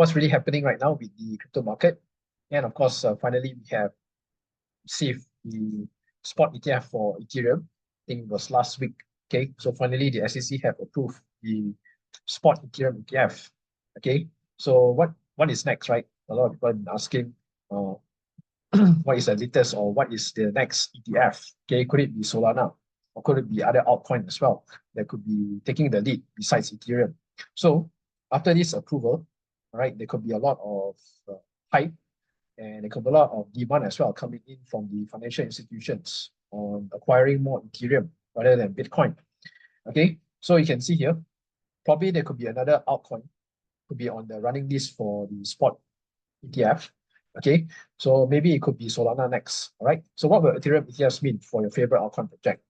what's really happening right now with the crypto market. And of course, finally, we have received the spot ETF for Ethereum. I think it was last week. Okay, so finally, the SEC have approved the spot Ethereum ETF. Okay, so what is next, right? A lot of people have been asking, what is the latest or what is the next ETF? Okay, could it be Solana or could it be other altcoin as well that could be taking the lead besides Ethereum? So after this approval, right, there could be a lot of hype and there could be a lot of demand as well coming in from the financial institutions on acquiring more Ethereum rather than Bitcoin. Okay, so you can see here, probably there could be another altcoin could be on the running list for the spot ETF. Okay, so maybe it could be Solana next. All right, so what will Ethereum ETFs mean for your favorite altcoin project?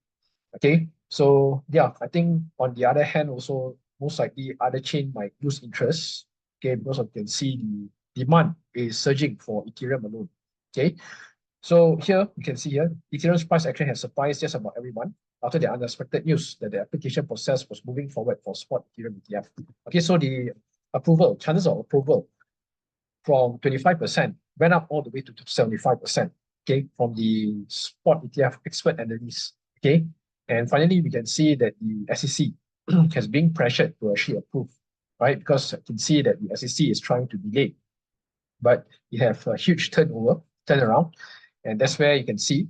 Okay, so yeah, I think on the other hand, also most likely other chain might lose interest. Okay, because you can see the demand is surging for Ethereum alone. Okay, so here you can see here, Ethereum's price action has surprised just about everyone after the unexpected news that the application process was moving forward for spot Ethereum ETF. Okay, so the approval, chances of approval from 25% went up all the way to 75%, okay, from the spot ETF expert analysts, okay. And finally, we can see that the SEC has been pressured to actually approve, right? Because you can see that the SEC is trying to delay, but you have a huge turnaround, and that's where you can see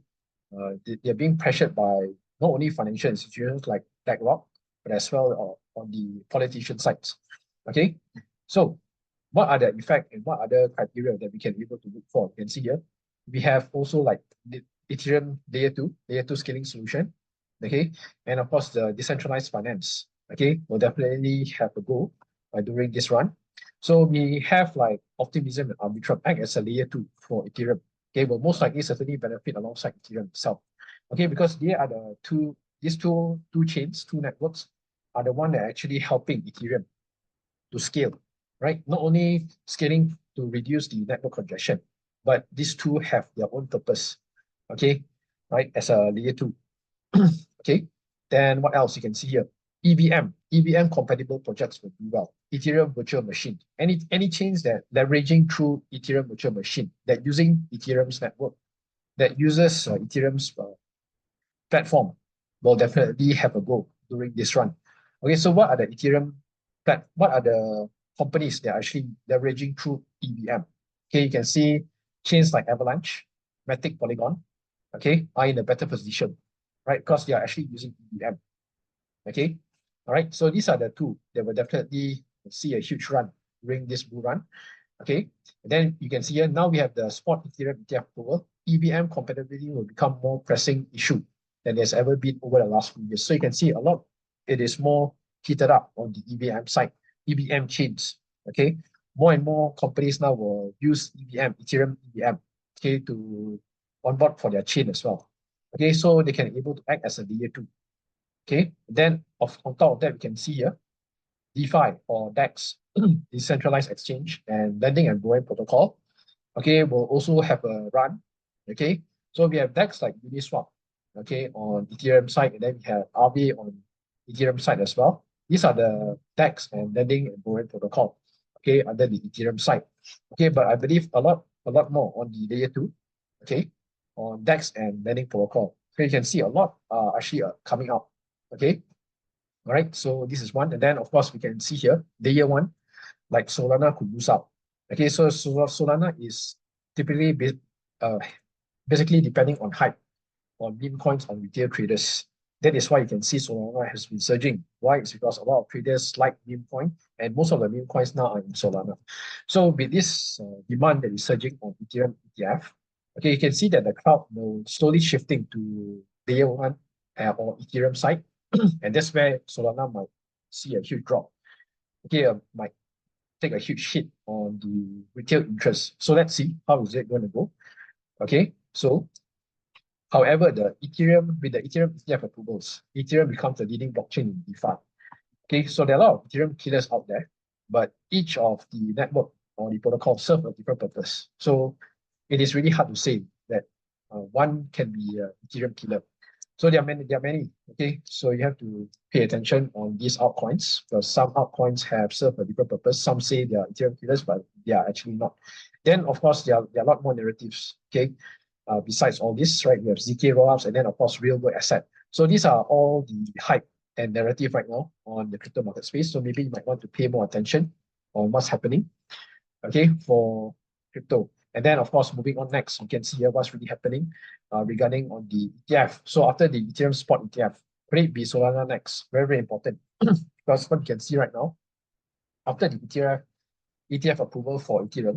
they're being pressured by not only financial institutions like BlackRock, but as well on the politician sides, okay. So what are the effect and what other criteria that we can be able to look for? You can see here, we have also like the Ethereum layer 2 scaling solution, okay, and of course the decentralized finance, okay, will definitely have a go during this run. So we have like optimism and AIDROP act as a layer 2 for Ethereum, okay, will most likely certainly benefit alongside Ethereum itself, okay, because they are these two chains, two networks are the one that are actually helping Ethereum to scale, right? Not only scaling to reduce the network congestion, but these two have their own purpose, okay, right, as a layer 2. Okay, then what else you can see here? EVM compatible projects will do well. Ethereum virtual machine, any chains that leveraging through Ethereum virtual machine, that using Ethereum's network, that uses Ethereum's platform, will definitely have a go during this run. Okay, so what are the companies that are actually leveraging through EVM? Okay, you can see chains like Avalanche, Matic, Polygon, okay, are in a better position, right? Because they are actually using EVM. Okay, all right. So these are the two that will definitely see a huge run during this bull run. Okay, and then you can see here now we have the spot Ethereum ETF approval. EVM compatibility will become more pressing issue than there's ever been over the last few years. So you can see a lot, it is more heated up on the EVM side, EVM chains. Okay, more and more companies now will use EVM, Ethereum EVM, okay, to onboard for their chain as well. Okay, so they can able to act as a layer 2. Okay, then on top of that, we can see here, DeFi or DEX, decentralized exchange and lending and borrowing protocol, okay, will also have a run. Okay, so we have DEX like Uniswap, okay, on Ethereum side, and then we have Aave on Ethereum side as well. These are the DEX and lending and borrowing protocol, okay, under the Ethereum side. Okay, but I believe a lot more on the layer 2, okay, on DEX and lending protocol. So you can see a lot actually coming out. Okay, all right, so this is one, and then of course we can see here layer 1 like Solana could lose out. Okay, so Solana is typically basically depending on hype on meme coins on retail traders. That is why you can see Solana has been surging. Why? It's because a lot of traders like meme coin, and most of the meme coins now are in Solana. So with this demand that is surging on Ethereum ETF, okay, you can see that the crowd will slowly shifting to layer 1 or Ethereum side, and that's where Solana might see a huge drop. Okay, might take a huge hit on the retail interest. So let's see how is it going to go. Okay, so however, with the Ethereum ETF approvals, Ethereum becomes the leading blockchain in DeFi. Okay, so there are a lot of Ethereum killers out there, but each of the network or the protocol serve a different purpose. So it is really hard to say that one can be an Ethereum killer. So there are many, okay? So you have to pay attention on these altcoins, because some altcoins have served a different purpose. Some say they are Ethereum killers, but they are actually not. Then, of course, there are a lot more narratives, okay? Besides all this, right? We have ZK rollups, and then, of course, real world asset. So these are all the hype and narrative right now on the crypto market space. So maybe you might want to pay more attention on what's happening, okay, for crypto. And then, of course, moving on next, you can see here what's really happening regarding on the ETF. So after the Ethereum spot ETF, could it be Solana next? Very, very important. Because what you can see right now, after the ETF approval for Ethereum,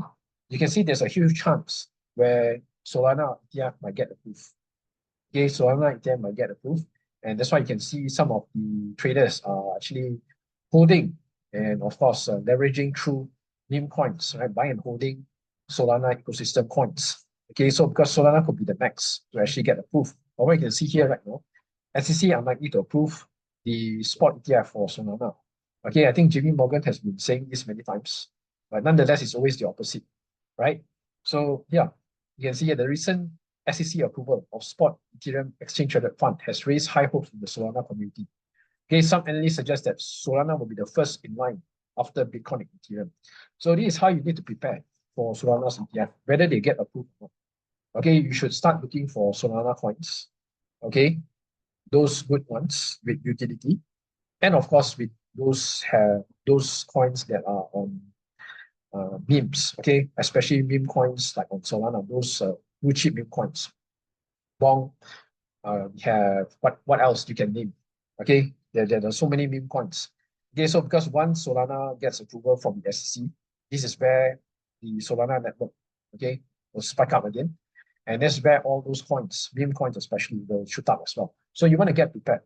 you can see there's a huge chance where Solana ETF might get approved. Okay, Solana ETF might get approved. And that's why you can see some of the traders are actually holding and, of course, leveraging through meme coins, right? Buying and holding Solana ecosystem coins. Okay, so because Solana could be the next to actually get approved. But what you can see here right now, SEC are likely to approve the spot ETF for Solana. Okay, I think JP Morgan has been saying this many times, but nonetheless, it's always the opposite, right? So yeah, you can see here the recent SEC approval of spot Ethereum exchange traded fund has raised high hopes in the Solana community. Okay, some analysts suggest that Solana will be the first in line after Bitcoin and Ethereum. So this is how you need to prepare for Solana's ETF, whether they get approved or not. Okay, you should start looking for Solana coins. Okay, those good ones with utility, and of course with those coins that are on memes. Okay, especially meme coins like on Solana, those blue chip meme coins. Bong, we have what else you can name? Okay, there are so many meme coins. Okay, so because once Solana gets approval from the SEC, this is where the Solana network, okay, will spike up again. And that's where all those coins, meme coins especially, will shoot up as well. So you want to get prepared,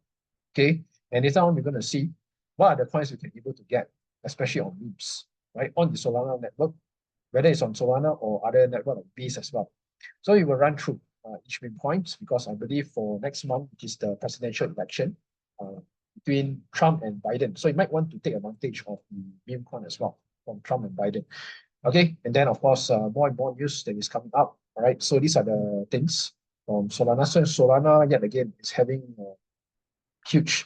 okay? And later on, we're going to see what are the coins you can be able to get, especially on memes, right? On the Solana network, whether it's on Solana or other network like Base as well. So you will run through each meme coins, because I believe for next month, which is the presidential election, between Trump and Biden. So you might want to take advantage of the meme coin as well from Trump and Biden. Okay, and then of course, more and more news that is coming up. All right, so these are the things from Solana. So Solana, yet again, is having a huge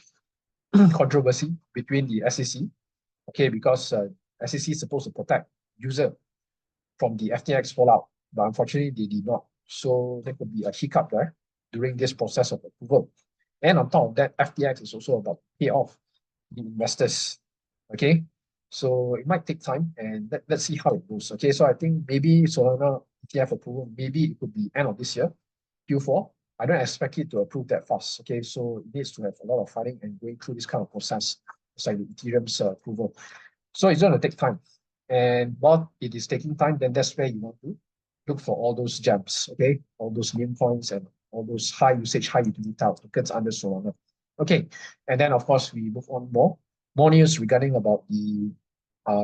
controversy between the SEC. Okay, because SEC is supposed to protect user from the FTX fallout, but unfortunately they did not. So there could be a hiccup there during this process of approval. And on top of that, FTX is also about to pay off the investors. Okay, so it might take time, and let's see how it goes. Okay, so I think maybe Solana ETF approval, maybe it could be end of this year, Q4. I don't expect it to approve that fast. Okay, so it needs to have a lot of fighting and going through this kind of process. It's like the Ethereum's approval. So it's going to take time. And while it is taking time, then that's where you want to look for all those gems, okay? All those meme coins and all those high usage, high utility tokens under Solana. Okay, and then of course we move on more news regarding about the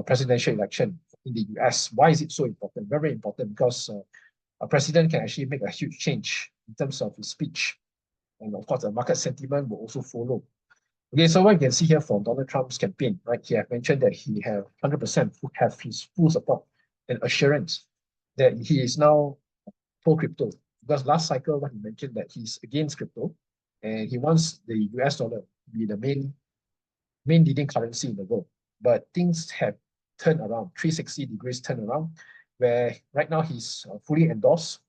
presidential election in the US. Why is it so important? Very important, because a president can actually make a huge change in terms of his speech. And of course, the market sentiment will also follow. Okay, so what you can see here from Donald Trump's campaign, right? He have mentioned that he have 100% have his full support and assurance that he is now pro-crypto. Because last cycle, what he mentioned that he's against crypto, and he wants the US dollar to be the main leading currency in the world. But things have turned around, 360 degrees turn around, where right now he's fully endorsed,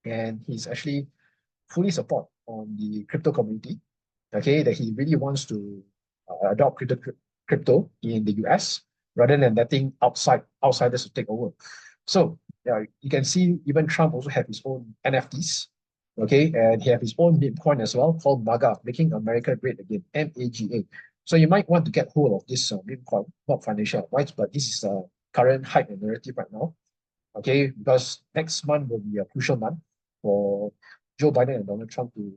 and he's actually fully support on the crypto community. Okay, that he really wants to adopt crypto in the US rather than letting outsiders to take over. So you can see even Trump also have his own NFTs, okay, and he have his own meme coin as well called MAGA, Making America Great Again, MAGA. So you might want to get hold of this meme coin, not financial advice, but this is the current hype and narrative right now, okay, because next month will be a crucial month for Joe Biden and Donald Trump to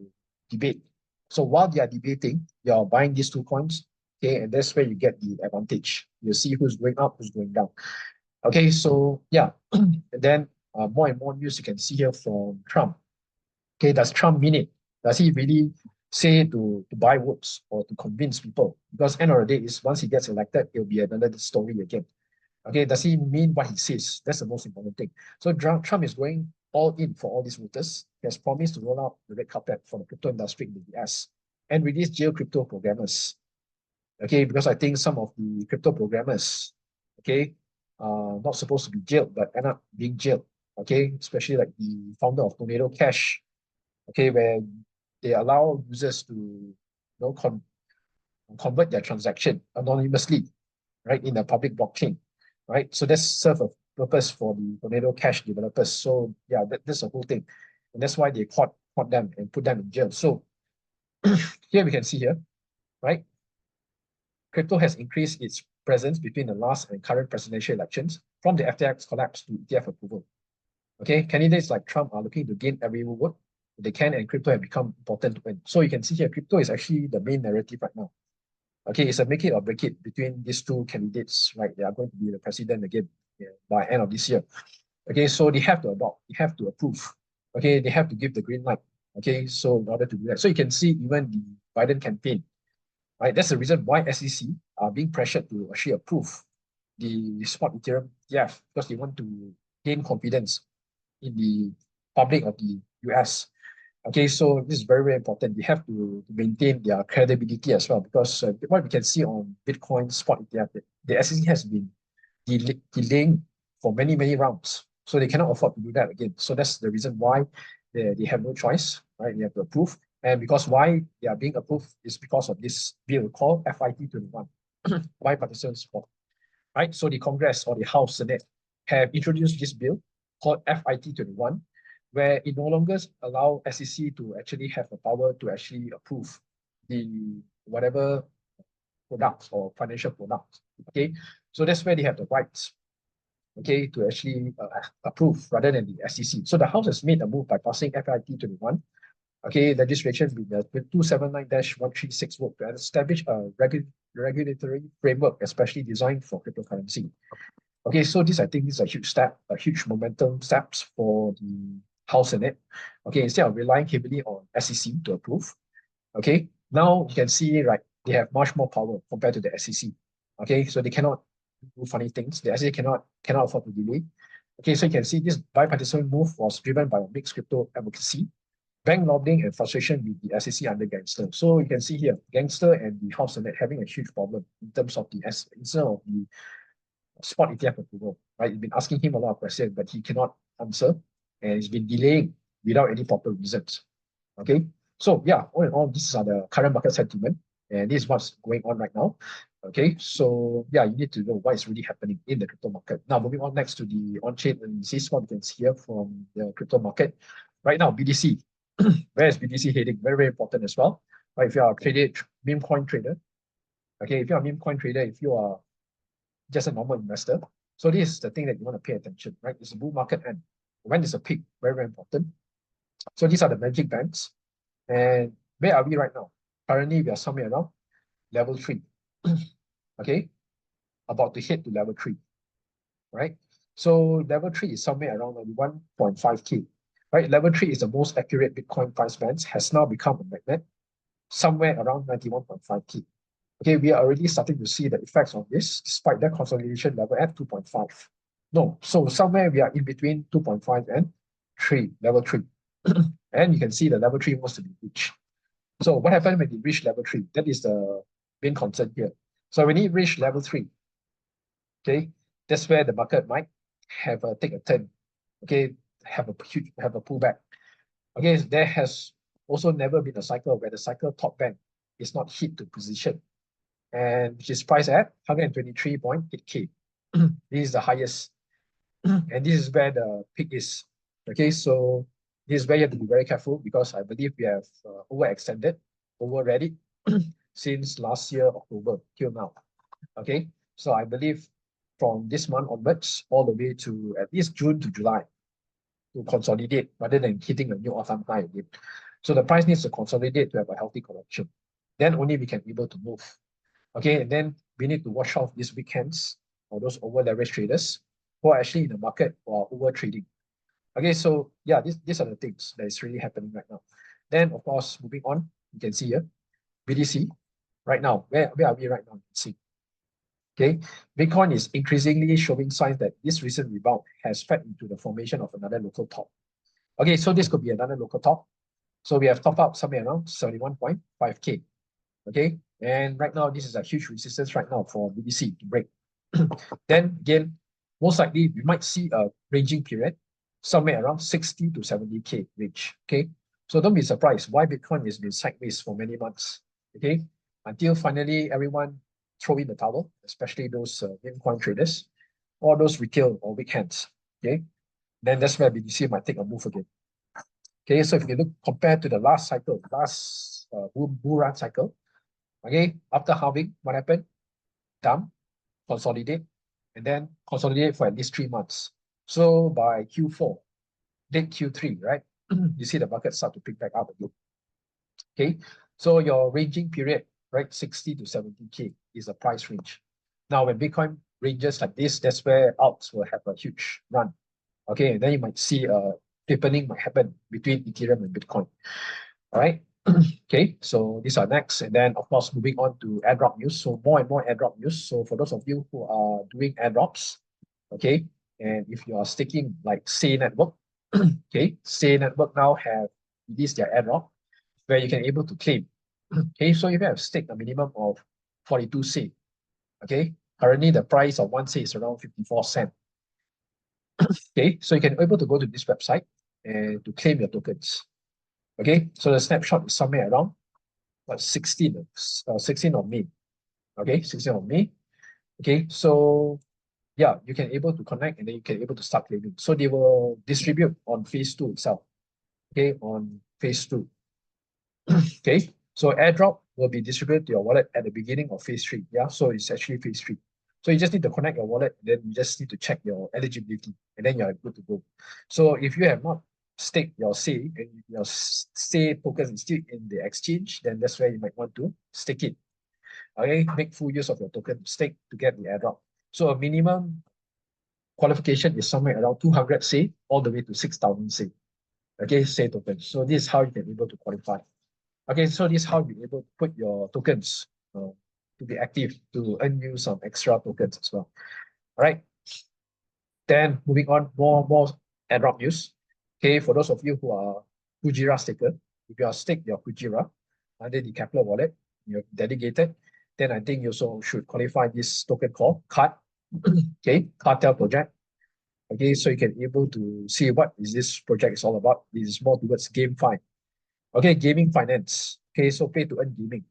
debate. So while they are debating, you're buying these two coins, okay, and that's where you get the advantage. You see who's going up, who's going down. Okay, so yeah, and then more and more news you can see here from Trump. Okay, does Trump mean it? Does he really say to buy votes or to convince people? Because end of the day is once he gets elected, it'll be another story again. Okay, does he mean what he says? That's the most important thing. So Trump is going all in for all these voters. He has promised to roll out the red carpet for the crypto industry in the US and release jail crypto programmers. Okay, because I think some of the crypto programmers, okay, are not supposed to be jailed, but end up being jailed. Okay, especially like the founder of Tornado Cash, okay, where they allow users to convert their transaction anonymously, right, in the public blockchain, right? So that's serve a purpose for the Tornado Cash developers. So yeah, that's the whole thing. And that's why they caught them and put them in jail. So here we can see here, right? Crypto has increased its presence between the last and current presidential elections from the FTX collapse to ETF approval. Okay, candidates like Trump are looking to gain every vote they can, and crypto have become important to win. So you can see here, crypto is actually the main narrative right now. Okay, it's a make it or break it between these two candidates, right? They are going to be the president again by end of this year. Okay, so they have to adopt, they have to approve. Okay, they have to give the green light. Okay, so in order to do that, so you can see even the Biden campaign, right? That's the reason why SEC are being pressured to actually approve the spot Ethereum ETF, because they want to gain confidence in the public of the US. Okay, so this is very, very important. They have to maintain their credibility as well, because what we can see on Bitcoin spot ETF, the SEC has been delaying for many, many rounds. So they cannot afford to do that again. So that's the reason why they have no choice, right? They have to approve. And because why they are being approved is because of this bill called FIT21, bipartisan support, right? So the Congress or the House Senate have introduced this bill called FIT21, where it no longer allow SEC to actually have the power to actually approve the whatever products or financial products. Okay, so that's where they have the rights, okay, to actually approve rather than the SEC. So the House has made a move by passing FIT21, okay, legislation with the 279-136 vote to establish a regulatory framework, especially designed for cryptocurrency. Okay, so this, I think, is a huge step, a huge momentum steps for the House Senate. Okay, instead of relying heavily on SEC to approve, okay, now you can see, right, they have much more power compared to the SEC. Okay, so they cannot do funny things. The SEC cannot afford to delay. Okay, so you can see this bipartisan move was driven by a mixed crypto advocacy, bank lobbying, and frustration with the SEC under Gangster. So you can see here, Gangster and the House Senate having a huge problem in terms of the instead of the spot ETF approval, right? You've been asking him a lot of questions, but he cannot answer, and it's been delaying without any proper reasons. Okay, so yeah, all in all, these are the current market sentiment, and this is what's going on right now. Okay, so yeah, you need to know what is really happening in the crypto market. Now, moving on next to the on-chain analysis, what we can see here from the crypto market. Right now, BTC, where is BTC heading? Very, very important as well. Right, if you are a meme coin trader, okay, if you are a meme coin trader, if you are just a normal investor, so this is the thing that you want to pay attention, right? It's a bull market end. When is a peak? Very, very important. So these are the magic bands. And where are we right now? Currently, we are somewhere around level 3. Okay, about to hit to level 3, right? So level 3 is somewhere around 1.5K, right? Level 3 is the most accurate Bitcoin price bands, has now become a magnet, somewhere around 91.5K. Okay, we are already starting to see the effects of this, despite that consolidation level at 2.5. No, so somewhere we are in between 2.5 and 3, level 3. And you can see the level 3 wants to be reached. So what happened when it reached level 3? That is the main concern here. So when it reached level 3, okay, that's where the market might have take a turn. Okay, have a pullback. Okay, there has also never been a cycle where the cycle top band is not hit to position, and which is priced at 123.8K. This is the highest, and this is where the peak is. Okay, so this is where you have to be very careful, because I believe we have overextended, overread it since last year, October, till now. Okay, so I believe from this month onwards, all the way to at least June to July, to consolidate rather than hitting a new all-time high again. So the price needs to consolidate to have a healthy correction. Then only we can be able to move. Okay, and then we need to watch out these weekends or those over-leveraged traders who are actually in the market or over trading. Okay, so yeah, these are the things that is really happening right now. Then, of course, moving on, you can see here, BTC, right now, where are we right now? You can see. Okay, Bitcoin is increasingly showing signs that this recent rebound has fed into the formation of another local top. Okay, so this could be another local top. So we have top up somewhere around 71.5K. Okay, and right now this is a huge resistance right now for BTC to break. Then again, most likely we might see a ranging period somewhere around 60 to 70K range. Okay, so don't be surprised why Bitcoin has been sideways for many months. Okay, until finally everyone throw in the towel, especially those meme coin traders or those retail or weak hands. Okay, then that's where BTC might take a move again. Okay, so if you look compared to the last cycle, last bull run cycle, okay, after halving, what happened? Dump, consolidate, and then consolidate for at least 3 months. So by Q4, late Q3, right? You see the market start to pick back up again. Okay, so your ranging period, right? 60 to 70K is a price range. Now, when Bitcoin ranges like this, that's where alts will have a huge run. Okay, and then you might see a deepening might happen between Ethereum and Bitcoin. All right. Okay, so these are next. And then, of course, moving on to airdrop news. So more and more airdrop news. So for those of you who are doing airdrops, okay, and if you are sticking like Say Network, okay, Say Network now have released their airdrop where you can able to claim. Okay, so if you have staked a minimum of 42 Say, okay, currently the price of one Say is around 54 cents. Okay, so you can able to go to this website and to claim your tokens. Okay, so the snapshot is somewhere around 16 of May. Okay, 16 of May. Okay, so yeah, you can able to connect and then you can able to start claiming. So they will distribute on phase 2 itself. Okay, on phase 2. Okay, so airdrop will be distributed to your wallet at the beginning of phase 3. Yeah, so it's actually phase 3. So you just need to connect your wallet, then you just need to check your eligibility, and then you're good to go. So if you have not staked your Say and your Say token is still in the exchange, then that's where you might want to stake it. Okay, make full use of your token stake to get the airdrop. So a minimum qualification is somewhere around 200 Say all the way to 6,000 Say. Okay, Say tokens. So this is how you can be able to qualify. Okay, so this is how you're able to put your tokens to be active to earn you some extra tokens as well. All right. Then moving on, more airdrop news. Okay, for those of you who are Kujira staker, if you are staked your Kujira under the Kepler wallet, you're dedicated, then I think you also should qualify this token called CART. Okay, Cartel project. Okay, so you can able to see what is this project is all about. This is more towards GameFi. Okay, gaming finance. Okay, so pay to earn gaming.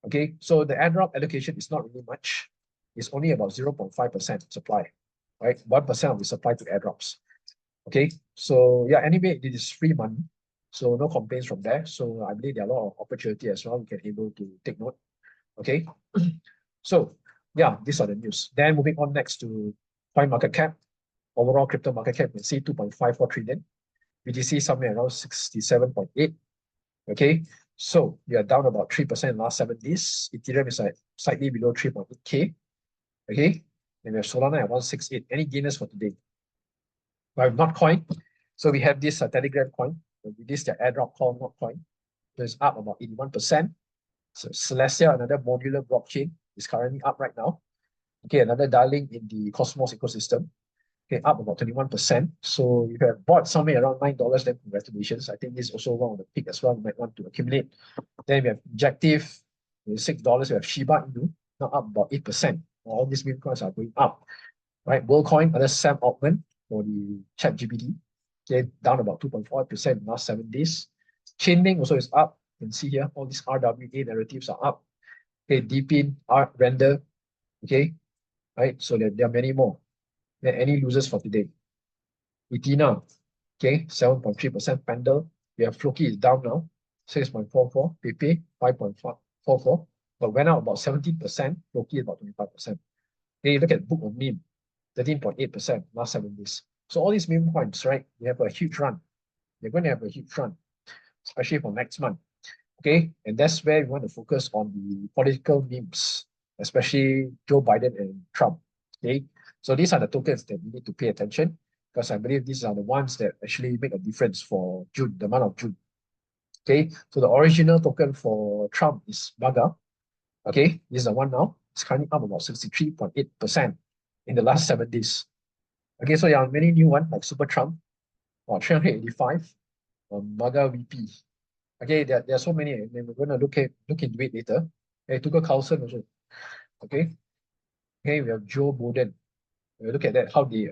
Okay, so the airdrop allocation is not really much. It's only about 0.5% supply, right? 1% of the supply to airdrops. Okay, so yeah, anyway, this is free money. So no complaints from there. So I believe there are a lot of opportunity as well. You can able to take note. Okay, so yeah, these are the news. Then moving on next to coin market cap. Overall crypto market cap, you can see 2.54 trillion. BTC somewhere around 67.8. Okay, so we are down about 3% in the last 7 days. Ethereum is at slightly below 3.8K. Okay, and we have Solana at 168. Any gainers for today? We have Notcoin. So we have this Telegram coin. This is the airdrop called Notcoin. So it's up about 81%. So Celestia, another modular blockchain, is currently up right now. Okay, another darling in the Cosmos ecosystem. Okay, up about 21%. So if you have bought somewhere around $9, then congratulations. I think this is also one of the peak as well. You might want to accumulate. Then we have Injective, $6. We have Shiba Inu, now up about 8%. All these meme coins are going up. Right, WorldCoin, another Sam Altman for the ChatGPT. Okay, down about 2.4% in the last 7 days. Chainlink also is up. You can see here, all these RWA narratives are up. Okay, Deepin, Render. Okay, right, so there are many more. Then any losers for today? Etina, okay, 7.3%. Pendle, we have Floki is down now, 6.44. Pepe, 5.44. But went out about 17%. Floki is about 25%. Okay, look at Book of Meme, 13.8% last 7 days. So all these meme coins, right, they have a huge run. They're going to have a huge run, especially for next month. Okay, and that's where we want to focus on the political memes, especially Joe Biden and Trump. Okay, so these are the tokens that we need to pay attention because I believe these are the ones that actually make a difference for June, the month of June. Okay, so the original token for Trump is MAGA. Okay, this is the one now. It's currently up about 63.8% in the last 7 days. Okay, so there are many new ones like Super Trump or 385, MAGA VP. Okay, there are so many, and we're going to look into it later. Okay, 𝗧𝗶𝗺𝗀𝘁 also. Okay, we have 𝗧𝗶𝗺𝗀𝘀. We look at that, how they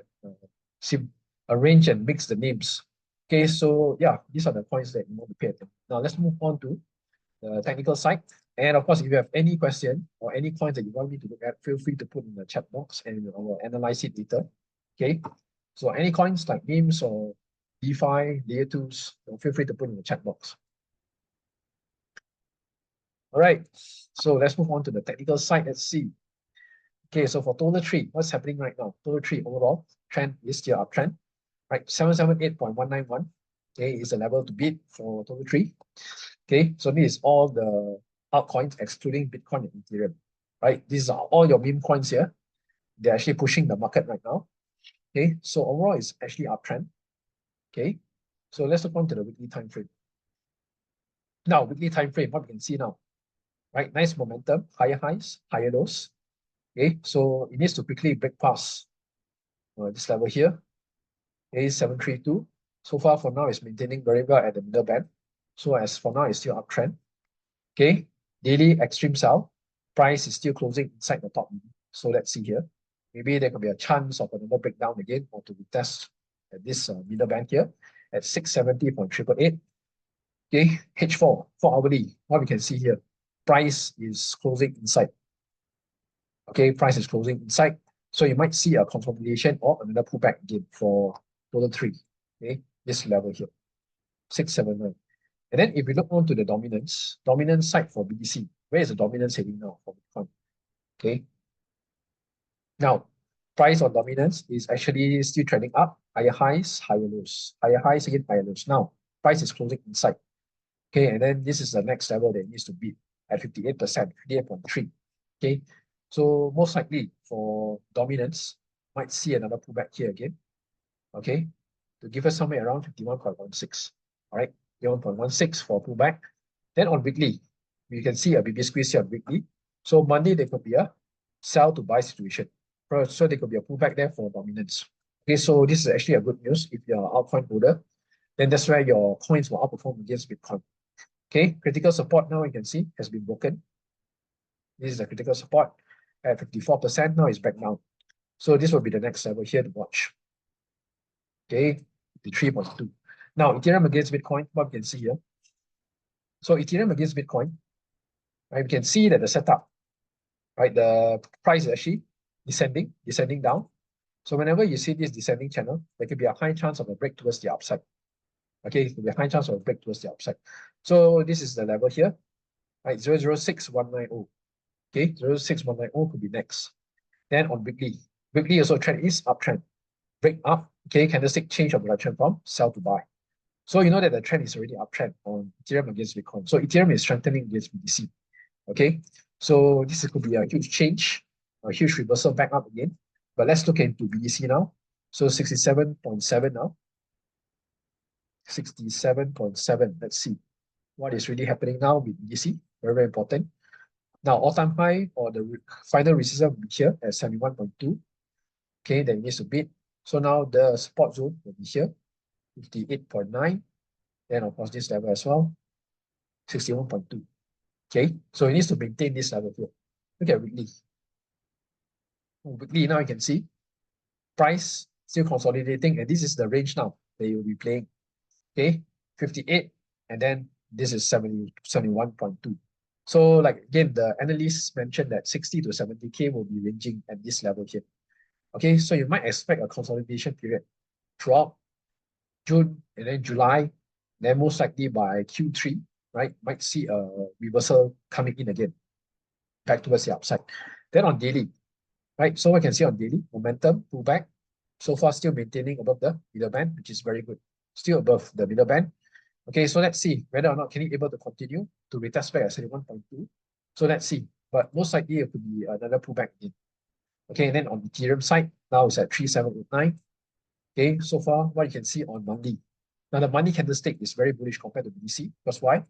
arrange and mix the names. Okay, so yeah, these are the points that you want to pay attention. Now let's move on to the technical side. And of course, if you have any question or any points that you want me to look at, feel free to put in the chat box and I will analyze it later. Okay, so any coins like names or DeFi, layer 2s, feel free to put in the chat box. All right, so let's move on to the technical side. Let's see. Okay, so for 𝗧𝗏, what's happening right now? 𝗧𝗏 overall trend is still uptrend, right? 778.191, okay, is the level to beat for 𝗧𝗏. Okay, so this is all the altcoins excluding Bitcoin and Ethereum, right? These are all your meme coins here. They're actually pushing the market right now. Okay, so overall it's actually uptrend. Okay, so let's look on to the weekly time frame. Now, weekly time frame, what we can see now, right? Nice momentum, higher highs, higher lows. Okay, so it needs to quickly break past this level here. Okay, 732. So far for now, it's maintaining very well at the middle band. So as for now, it's still uptrend. Okay, daily extreme sell. Price is still closing inside the top. So let's see here. Maybe there could be a chance of another breakdown again or to retest at this middle band here at 670.888. Okay, H4 for hourly, what we can see here, price is closing inside. Okay, price is closing inside. So you might see a consolidation or another pullback again for 𝗧𝗏. Okay, this level here, 679. And then if we look on to the dominance side for BTC, where is the dominance heading now for Bitcoin? Okay. Now, price on dominance is actually still trending up, higher highs, higher lows, higher highs again, higher lows. Now, price is closing inside. Okay, and then this is the next level that it needs to beat at 58%, 58.3. Okay, so most likely for dominance, might see another pullback here again. Okay, to give us somewhere around 51.16. All right, 51.16 for pullback. Then on weekly, we can see a BB squeeze here on weekly. So Monday, there could be a sell to buy situation. So there could be a pullback there for dominance. Okay, so this is actually a good news if you're an altcoin holder. Then that's where your coins will outperform against Bitcoin. Okay, critical support now you can see has been broken. This is the critical support at 54%. Now it's back down. So this will be the next level here to watch. Okay, the 3.2. Now, Ethereum against Bitcoin, what we can see here. So Ethereum against Bitcoin, right, we can see that the setup, right, the price is actually descending down. So whenever you see this descending channel, there could be a high chance of a break towards the upside. Okay, it could be a high chance of a break towards the upside. So this is the level here, right, 0.06190. Okay, 0.06190 could be next. Then on weekly also trend is uptrend. Break up, okay, candlestick change of direction from sell to buy. So you know that the trend is already uptrend on Ethereum against Bitcoin. So Ethereum is strengthening against BTC. Okay, so this could be a huge change, a huge reversal back up again. But let's look into BTC now. So 67.7 now. 67.7. Let's see what is really happening now with BTC. Very, very important. Now, all-time high or the final resistance will be here at 71.2. Okay, then it needs to beat. So now the support zone will be here, 58.9. Then of course this level as well, 61.2. Okay, so it needs to maintain this level here. Look at weekly. Weekly now you can see price still consolidating, and this is the range now that you'll be playing. Okay, 58, and then this is 71.2. So like again, the analysts mentioned that 60 to 70K will be ranging at this level here. Okay, so you might expect a consolidation period throughout June and then July, then most likely by Q3, right? Might see a reversal coming in again, back towards the upside. Then on daily, right? So we can see on daily, momentum, pullback, so far still maintaining above the middle band, which is very good. Still above the middle band. Okay, so let's see whether or not can it able to continue to retest back at 71.2. So let's see, but most likely it could be another pullback again. Okay, and then on the Ethereum side, now it's at 3789. Okay, so far what you can see on monthly. Now the monthly candlestick is very bullish compared to BTC. Because why?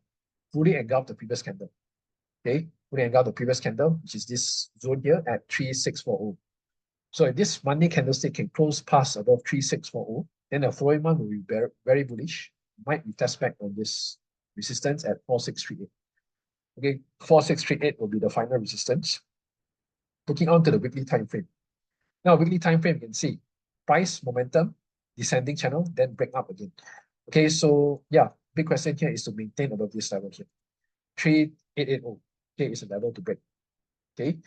Fully engulfed the previous candle. Okay, fully engulfed the previous candle, which is this zone here at 3640. So if this monthly candlestick can close past above 3640, Then the following month will be very bullish. Might retest back on this resistance at 4638. Okay, 4638 will be the final resistance. Looking on to the weekly time frame. Now, weekly time frame, you can see price momentum, descending channel, then break up again. Okay, so yeah, big question here is to maintain above this level here. 3880, okay, is a level to break. Okay,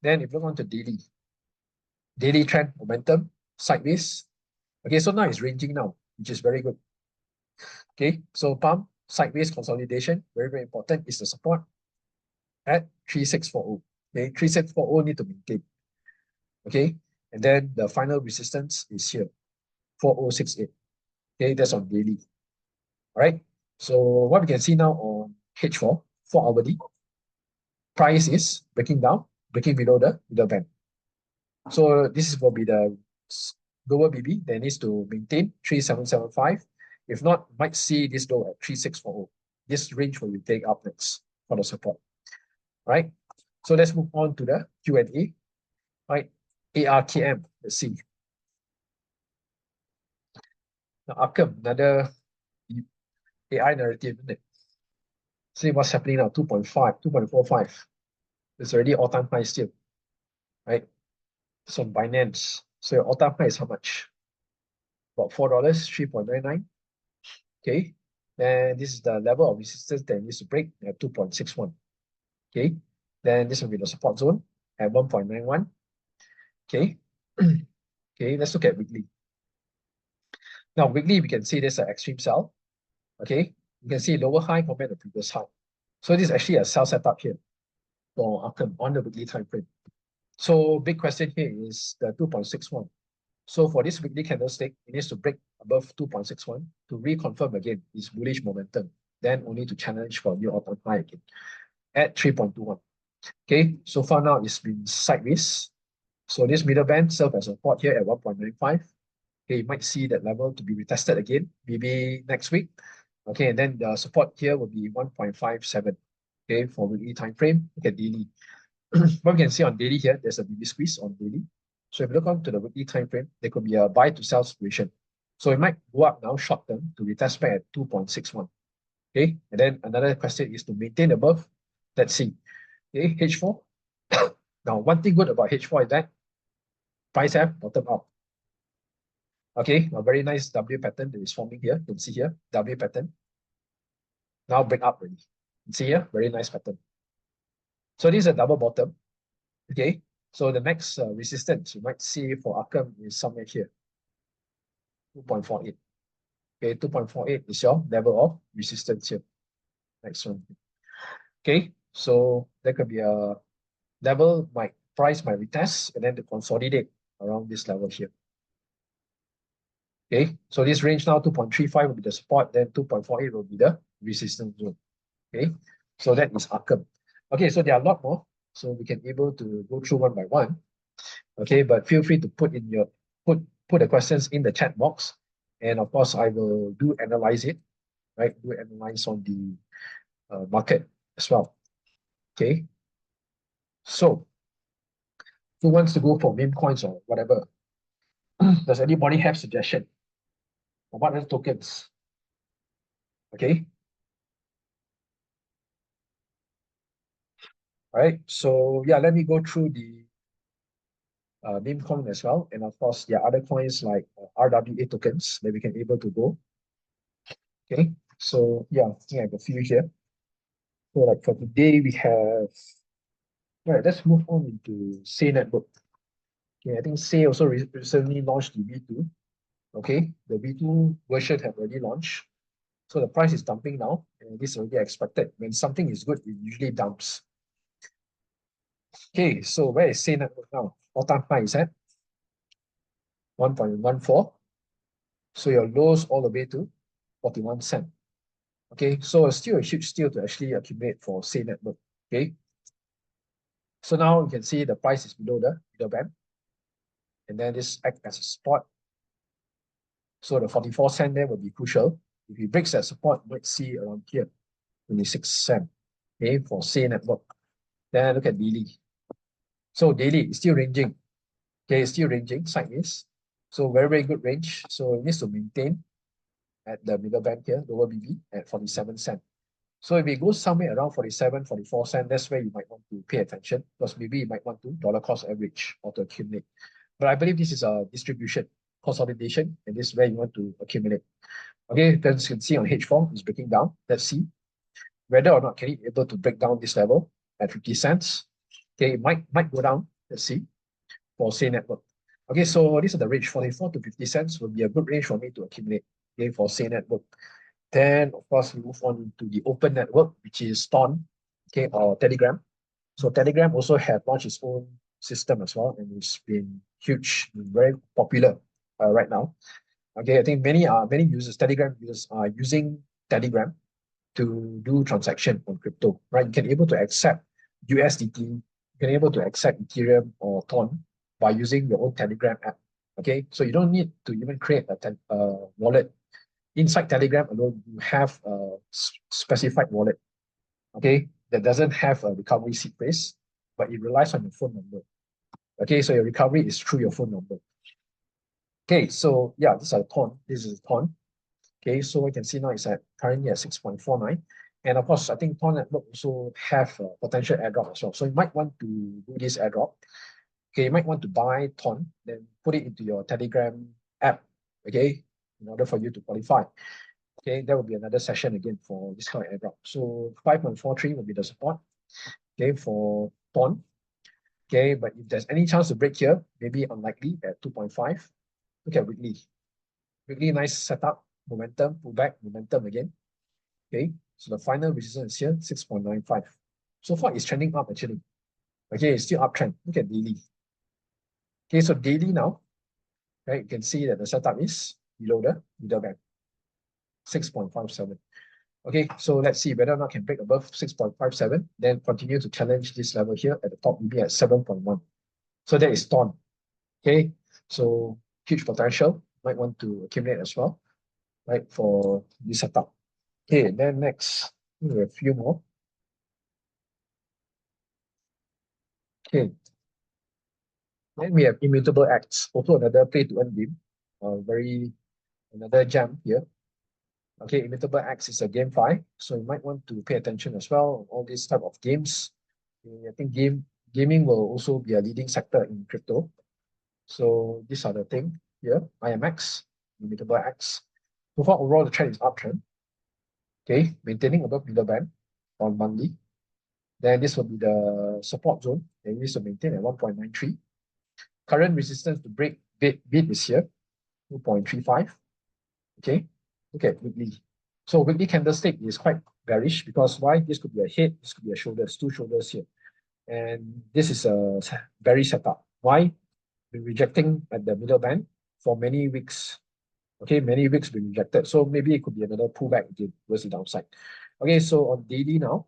then if you look on to daily trend momentum, sideways. Okay, so now it's ranging now, which is very good. Okay, so pump, sideways consolidation, very important, is the support at 3640. Okay, 3640 need to maintain. Okay, and then the final resistance is here, 4068. Okay, that's on daily. All right, so what we can see now on H4, 4-hourly, price is breaking down, breaking below the middle band. So this will be the lower BB that needs to maintain 3775. If not, might see this low at 3640. This range will be take up next for the support. Right? So let's move on to the Q&A. Right? ARKM, let's see. Now, Arkham, another AI narrative, isn't it? See what's happening now, 2.5, 2.45. It's already all-time high still. Right? So on Binance, so your all-time high is how much? About $4, 3.99. Okay, then this is the level of resistance that needs to break at 2.61. Okay, then this will be the support zone at 1.91. Okay, okay, let's look at weekly. Now, weekly, we can see there's an extreme sell. Okay, you can see lower high compared to previous high. So this is actually a sell setup here for Arkham on the weekly time frame. So big question here is the 2.61. So for this weekly candlestick, it needs to break above 2.61 to reconfirm again its bullish momentum, then only to challenge for new all-time high again at 3.21. Okay, so far now it's been sideways. So this middle band serves as a support here at 1.95. Okay, you might see that level to be retested again, maybe next week. Okay, and then the support here will be 1.57. Okay, for weekly time frame, look at daily. What we can see on daily here, there's a BB squeeze on daily. So if you look on to the weekly time frame, there could be a buy to sell situation. So it might go up now short term to retest back at 2.61. Okay, and then another question is to maintain above. Let's see. Okay, H4. Now, one thing good about H4 is that price have bottom out. Okay, a very nice W pattern that is forming here. You can see here, W pattern. Now break up already. You can see here, very nice pattern. So this is a double bottom. Okay, so the next resistance you might see for Arkham is somewhere here, 2.48. Okay, 2.48 is your level of resistance here. Next one. Okay, so there could be a level, price might retest and then to consolidate around this level here. Okay, so this range now 2.35 will be the support, then 2.48 will be the resistance zone. Okay, so that is Arkham. Okay, so there are a lot more, so we can able to go through one by one. Okay, but feel free to put in your put the questions in the chat box, and of course I will analyze it, right? Do analyze on the market as well. Okay, so who wants to go for meme coins or whatever? Does anybody have suggestion? Or what other tokens? Okay. All right. So yeah, let me go through the meme coin as well. And of course, there are other coins like RWA tokens that we can able to go. Okay. So yeah, I think I have a few here. So like for today, we have, all right, let's move on into Say Network. Okay, I think Say also recently launched the V2. Okay, the V2 version have already launched. So the price is dumping now, and this is already expected. When something is good, it usually dumps. Okay, so where is Say Network now? All-time high is at 1.14. So your lows all the way to 41 cents. Okay, so it's still a huge steal to actually accumulate for Say Network. Okay, so now you can see the price is below the middle band, and then this acts as a support. So the 44 cents there will be crucial. If it breaks that support, you might see around here, 26 cents. Okay, for Say Network. Then look at daily. So daily is still ranging. Okay, it's still ranging sideways. So very, very good range. So it needs to maintain at the middle band here, lower BB at 47 cents. So if it goes somewhere around 47, 44 cents, that's where you might want to pay attention, because maybe you might want to dollar cost average or to accumulate. But I believe this is a distribution, consolidation, and this is where you want to accumulate. Okay, as you can see on H4, it's breaking down. Let's see whether or not can it able to break down this level at 50 cents. Okay, it might go down. Let's see for Say Network. Okay, so this is the range, 44 to 50 cents will be a good range for me to accumulate. Okay, for Say Network. Then, of course, we move on to the open network, which is TON, okay, or Telegram. So Telegram also have launched its own system as well, and it's been huge, very popular right now. Okay, I think many users, Telegram users, are using Telegram to do transaction on crypto, right? You can able to accept USDT, you can able to accept Ethereum or TON by using your own Telegram app. Okay, so you don't need to even create a wallet. Inside Telegram alone, you have a specified wallet, okay, that doesn't have a recovery seed phrase, but it relies on your phone number. Okay, so your recovery is through your phone number. Okay, so yeah, this is TON. This is TON. Okay, so we can see now it's currently at 6.49. And of course, I think TON Network also have a potential airdrop as well. So you might want to do this airdrop. Okay, you might want to buy TON, then put it into your Telegram app, okay, in order for you to qualify. Okay, that will be another session again for this kind of airdrop. So 5.43 will be the support, okay, for TON. Okay, but if there's any chance to break here, maybe unlikely at 2.5. Look at weekly. Weekly nice setup, momentum, pullback, momentum again. Okay, so the final resistance is here, 6.95. So far, it's trending up actually. Okay, it's still uptrend. Look at daily. Okay, so daily now, right, you can see that the setup is below the middle band, 6.57. Okay, so let's see whether or not can break above 6.57, then continue to challenge this level here at the top, maybe at 7.1. So that is TON. Okay, so huge potential. Might want to accumulate as well, right, for this setup. Okay, then next, we have a few more. Okay, then we have immutable acts, also another play to earn game. Another gem here. Okay, immutable acts is a GameFi, so you might want to pay attention as well on all these type of games. I think gaming will also be a leading sector in crypto. So these are the thing here. IMX, immutable acts. So far, overall, the trend is uptrend. Okay, maintaining above middle band on monthly. Then this will be the support zone. And it needs to maintain at 1.93. Current resistance to break bid is here, 2.35. Okay, look at weekly. So weekly candlestick is quite bearish because why? This could be a head, this could be a shoulders, two shoulders here. And this is a bearish setup. Why? Been rejecting at the middle band for many weeks. Okay, many weeks been rejected. So maybe it could be another pullback again towards the downside. Okay, so on daily now,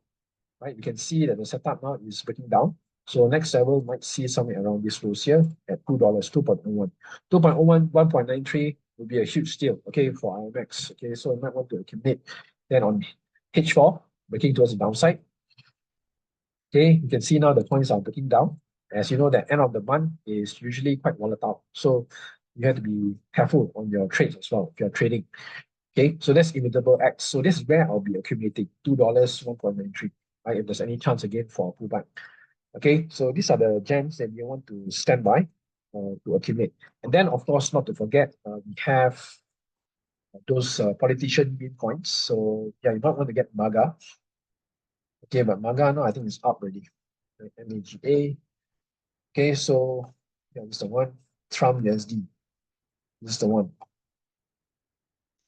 right, we can see that the setup now is breaking down. So next level might see somewhere around this lows here at $2, 2.01. 2.01, 1.93 will be a huge steal, okay, for IMX. Okay, so you might want to accumulate. Then on H4, breaking towards the downside. Okay, you can see now the coins are breaking down. As you know, the end of the month is usually quite volatile. So you have to be careful on your trades as well if you're trading. Okay, so that's immutable X. So this is where I'll be accumulating $2, 1.93. Right, if there's any chance again for a pullback. Okay, so these are the gems that you want to stand by to accumulate. And then, of course, not to forget, we have those politician meme coins. So yeah, you might want to get MAGA. Okay, but MAGA now I think is up already. MAGA. Okay, so yeah, this is the one. Trump USD. This is the one.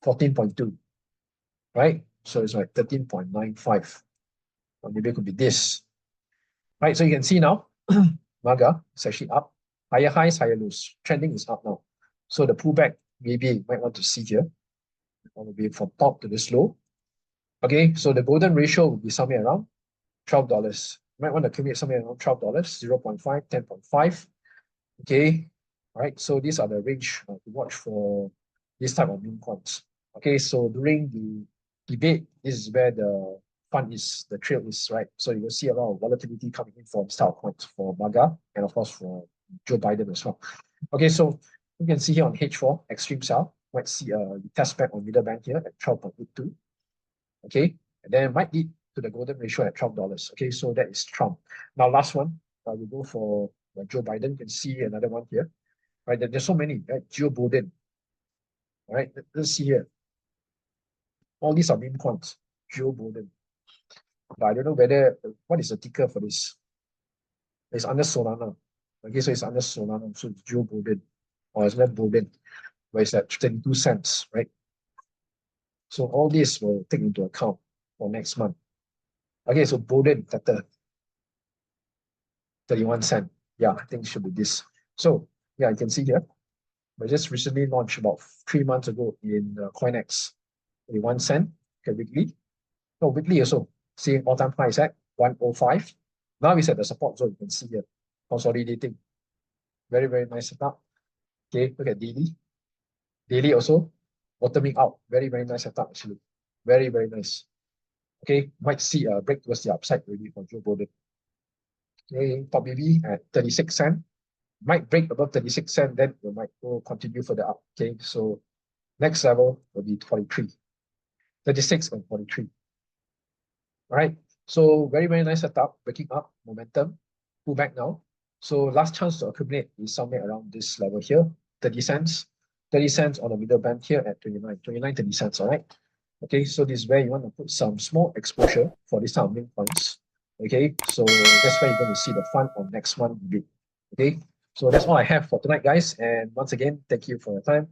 14.2. Right? So it's like 13.95. Or maybe it could be this. Right, so you can see now, MAGA is actually up. Higher highs, higher lows. Trending is up now. So the pullback, maybe you might want to see here. Or maybe from top to this low. Okay, so the golden ratio will be somewhere around $12. You might want to accumulate somewhere around $12, 0.5, 10.5. Okay, all right, so these are the range to watch for this type of meme coins. Okay, so during the debate, this is where the fun is, the trail is, right? So you will see a lot of volatility coming in from style coins for MAGA and of course for Joe Biden as well. Okay, so You can see here on H4, extreme sell, might see a test back on middle band here at 12.82. Okay, and then might lead to the golden ratio at $12. Okay, so that is Trump. Now, last one, we go for Joe Biden. You can see another one here. Right, there's so many, right? Joe Biden. All right, let's see here. All these are meme coins. Joe Biden. But I don't know whether, what is the ticker for this? It's under Solana. Okay, so it's under Solana. So it's Joe Biden. Or it's not Biden, where it's at 22 cents, right? So all this will take into account for next month. Okay, so Biden, Tether, 31 cents. Yeah, I think it should be this. So yeah, you can see here. We just recently launched about 3 months ago in CoinX. 31 cents, okay, weekly. No, weekly also. Seeing all-time high is at 105. Now it's at the support zone, you can see here. Consolidating. Very, very nice setup. Okay, look at daily. Daily also bottoming out. Very, very nice setup actually. Very, very nice. Okay, might see a break towards the upside really for Joe Biden. Okay, top BB at 36 cents. Might break above 36 cents, then we might go continue further up. Okay, so next level will be 43. 36 and 43. All right, so very, very nice setup, breaking up, momentum, pull back now. So last chance to accumulate is somewhere around this level here, 30 cents. 30 cents on the middle band here at 30 cents, all right? Okay, so this is where you want to put some small exposure for this type of meme coins. Okay, so that's where you're going to see the fun on next month. Okay, so that's all I have for tonight, guys. And once again, thank you for your time.